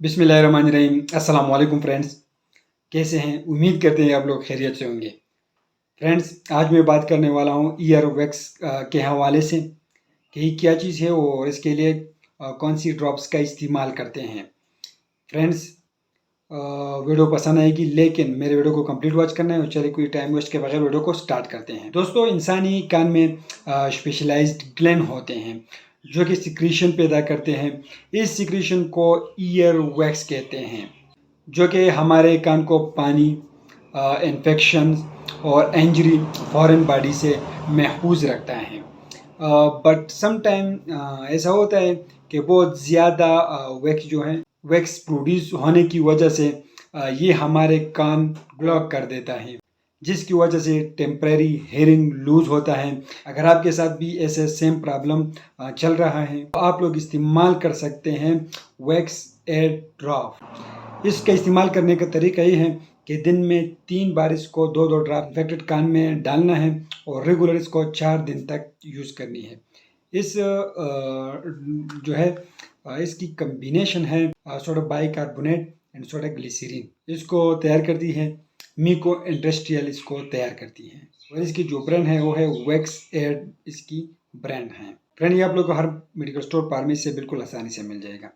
बिस्मिल्लाहिर्रहमानिर्रहीम। अस्सलाम वालेकुम फ्रेंड्स, कैसे हैं? उम्मीद करते हैं आप लोग खैरियत से होंगे। फ्रेंड्स, आज मैं बात करने वाला हूँ ईयर वैक्स के हवाले से कि ये क्या चीज़ है और इसके लिए कौन सी ड्रॉप्स का इस्तेमाल करते हैं। फ्रेंड्स, वीडियो पसंद आएगी लेकिन मेरे वीडियो को कंप्लीट वॉच करना है और चलिए कोई टाइम वेस्ट के बगैर वीडियो को स्टार्ट करते हैं। दोस्तों, इंसानी कान में स्पेशलाइज्ड ग्लैंड होते हैं जो कि सिक्रीशन पैदा करते हैं। इस सिक्रीशन को ईयर वैक्स कहते हैं जो कि हमारे कान को पानी, इन्फेक्शन और इंजरी फॉरेन बॉडी से महफूज रखता है। बट सम टाइम ऐसा होता है कि बहुत ज़्यादा वैक्स जो है वैक्स प्रोड्यूस होने की वजह से ये हमारे कान ब्लॉक कर देता है, जिसकी वजह से टेम्परेरी हेयरिंग लूज होता है। अगर आपके साथ भी ऐसे सेम प्रॉब्लम चल रहा है तो आप लोग इस्तेमाल कर सकते हैं वैक्स एयर ड्रॉप। इसका इस्तेमाल करने का तरीका ये है कि दिन में 3 बार इसको 2-2 ड्रॉप इन्फेक्टेड कान में डालना है और रेगुलर इसको 4 दिन तक यूज़ करनी है। इस जो है इसकी कम्बिनेशन है soda bicarbonate and soda glycerine. इसको तैयार करती है मीको इंडस्ट्रियल, इसको तैयार करती है और इसकी जो ब्रांड है वो है वैक्स एयर, इसकी ब्रांड है। फ्रेंड, ये आप लोग को हर मेडिकल स्टोर फार्मेसी से बिल्कुल आसानी से मिल जाएगा,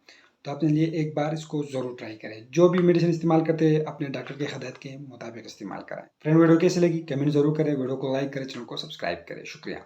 तो अपने लिए एक बार इसको ज़रूर ट्राई करें। जो भी मेडिसिन इस्तेमाल करते हैं अपने डॉक्टर के हिदायत के मुताबिक इस्तेमाल करें। फ्रेंड, वीडियो कैसी लगी कमेंट जरूर करें, वीडियो को लाइक करें, चैनल को सब्सक्राइब करें। शुक्रिया।